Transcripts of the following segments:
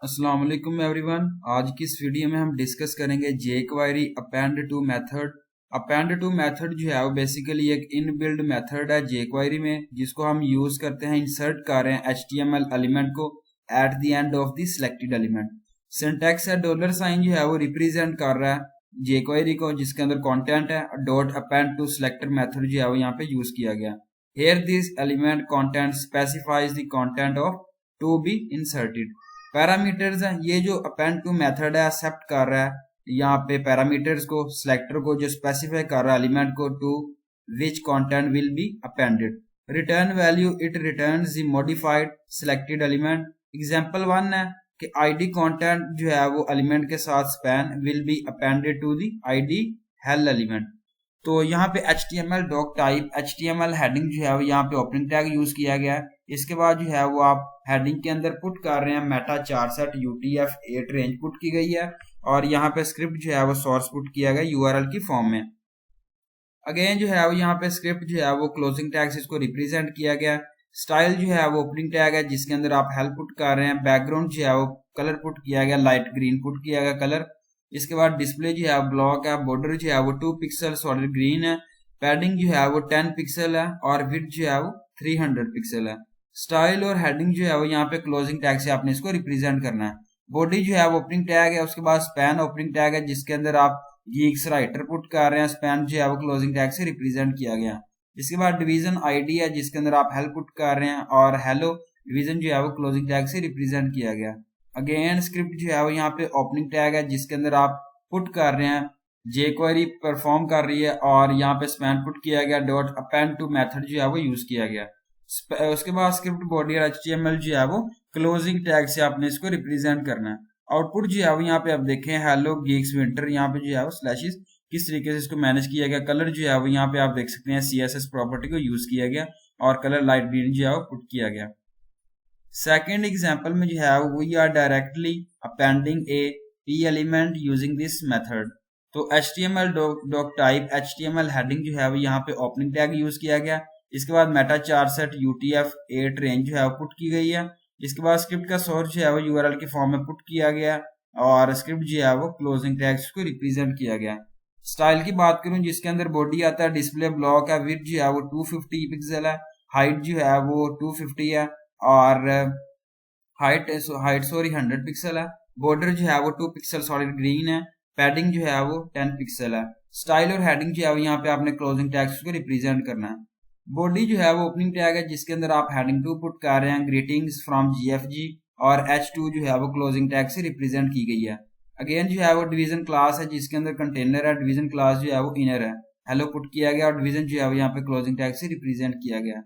अस्सलाम वालेकुम एवरीवन। आज की इस वीडियो में हम डिस्कस करेंगे jQuery append to method. Append to method जो है वो बेसिकली एक इनबिल्ड मेथड है jQuery में, जिसको हम यूज करते हैं इंसर्ट कर रहे हैं HTML एलिमेंट को at the end of the selected element. Syntax है डॉलर साइन जो है वो रिप्रेजेंट कर रहा है jQuery को, जिसके अंदर कंटेंट है। Dot append to selected method जो है वो यहाँ पे यूज किया गया। Here this element content specifies the content of to be inserted. Parameters हैं, ये जो अपेंड टू मेथड है एक्सेप्ट कर रहा है यहाँ पे पैरामीटर्स को, सिलेक्टर को, जो स्पेसिफाई कर रहा है एलिमेंट को to which content will be appended. Return value it returns the modified selected element. Example 1 है कि आईडी कंटेंट जो है वो एलिमेंट के साथ span will be appended to the ID hell element. तो यहाँ पे HTML doc type HTML heading जो है वो यहाँ पे ओपनिंग टैग यूज किया गया है। इसके बाद जो है वो आप हेडिंग के अंदर पुट कर रहे हैं Meta 4set UTF-8 range put की गई है, और यहाँ पे स्क्रिप्ट जो है वो सोर्स पुट किया गया URL की फॉर्म में। अगेन जो है वो यहाँ पे स्क्रिप्ट जो है वो क्लोजिंग टैग से इसको रिप्रेजेंट किया गया। स्टाइल जो है वो ओपनिंग टैग है, जिसके अंदर आप हेल्प पुट कर रहे हैं। बैकग्राउंड जो है वो कलर पुट किया गया, लाइट ग्रीन पुट किया गया कलर। इसके बाद डिस्प्ले जो है ब्लॉक है। बॉर्डर जो है वो 2 पिक्सल सॉलिड ग्रीन है। पैडिंग जो है वो 10 पिक्सल है, और विड्थ जो है वो 300 पिक्सल है। स्टाइल और हेडिंग जो है वो यहाँ पे क्लोजिंग टैग से आपने इसको रिप्रेजेंट करना है। बॉडी जो है वो ओपनिंग टैग है। उसके बाद स्पैन ओपनिंग टैग है, जिसके अंदर आप गीक्स राइटर पुट कर रहे हैं। स्पैन जो है वो क्लोजिंग टैग से रिप्रेजेंट किया गया। इसके बाद डिवीजन आईडी है, जिसके अंदर आप हेल्प पुट कर रहे हैं, और हेलो डिवीजन जो है वो क्लोजिंग टैग से रिप्रेजेंट किया गया। अगेन स्क्रिप्ट जो है वो यहाँ पे ओपनिंग टैग है, जिसके अंदर आप पुट कर रहे हैं jQuery परफॉर्म कर रही है, और यहाँ पे स्पैन पुट किया गया। डॉट अपेंड टू मेथड जो है वो यूज किया गया। उसके बाद स्क्रिप्ट बॉडी और HTML जो है वो क्लोजिंग टैग से आपने इसको रिप्रेजेंट करना है। आउटपुट जो है वो यहाँ पे आप देखें हेलो गीक्स विंटर, यहाँ पे जो है वो स्लैशेस किस तरीके से इसको मैनेज किया गया। कलर जो है वो यहाँ पे आप देख सकते हैं CSS प्रॉपर्टी को यूज किया गया, और कलर लाइट ग्रीन जो है वो पुट किया गया। सेकेंड एग्जाम्पल में जो है वो we are directly appending a p element using this method. तो HTML doc type HTML heading जो है वो यहाँ पे ओपनिंग टैग यूज किया गया। इसके बाद मेटा 4set UTF-8 रेंज जो है वो पुट की गई है। इसके बाद स्क्रिप्ट का सोर्स जो है वो URL के फॉर्म में पुट किया गया, और स्क्रिप्ट जो है वो क्लोजिंग टैग्स को रिप्रेजेंट किया गया। स्टाइल की बात करूं, जिसके अंदर बॉडी आता है, डिस्प्ले ब्लॉक है, विड्थ जो है वो 250 पिक्सल है, हाइट जो है वो 250 है, और हाइट 100 पिक्सल है। बॉर्डर जो है वो 2 पिक्सल सॉलिड ग्रीन है। पैडिंग जो है वो 10 पिक्सल है। स्टाइल और हेडिंग जो है वो यहाँ पे आपने क्लोजिंग टैग्स को रिप्रेजेंट करना है। बॉडी जो है वो ओपनिंग टैग है, जिसके अंदर आप हेडिंग 2 पुट कर रहे हैं ग्रीटिंग्स फ्रॉम GFG, और H2 जो है वो क्लोजिंग टैग से रिप्रेजेंट की गई है। अगेन जो है वो डिवीजन क्लास है, जिसके अंदर कंटेनर है। डिवीजन क्लास जो है वो इनर है, हेलो पुट किया गया, और डिवीजन जो है वो यहाँ पे क्लोजिंग टैग से रिप्रेजेंट किया गया।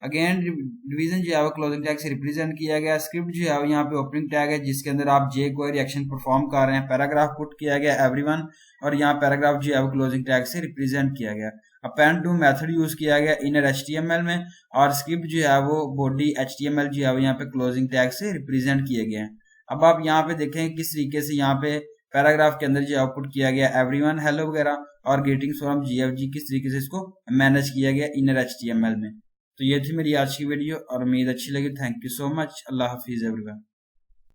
अगेन डिवीजन जो है वो क्लोजिंग टैग से रिप्रेजेंट किया गया। स्क्रिप्ट जो है वो यहाँ पे ओपनिंग टैग है, जिसके अंदर आप jQuery एक्शन परफॉर्म कर रहे हैं। पैराग्राफ पुट किया गया एवरीवन, और यहाँ पैराग्राफ जो है वो क्लोजिंग टैग से रिप्रेजेंट किया गया। अपेंड टू मेथड यूज किया गया इनर HTML में, और स्क्रिप्ट जो है वो बॉडी HTML जो है वो यहाँ पे क्लोजिंग टैग से रिप्रेजेंट किए गए हैं। अब आप यहाँ पे देखें किस तरीके से यहाँ पे पैराग्राफ के अंदर जो आउटपुट किया गया एवरीवन, हेलो वगैरह, और ग्रीटिंग्स फ्रॉम GFG किस तरीके से इसको मैनेज किया गया इनर HTML में। तो ये थी मेरी आज की वीडियो, और उम्मीद अच्छी लगी। Thank you so much. Allah Hafiz everyone.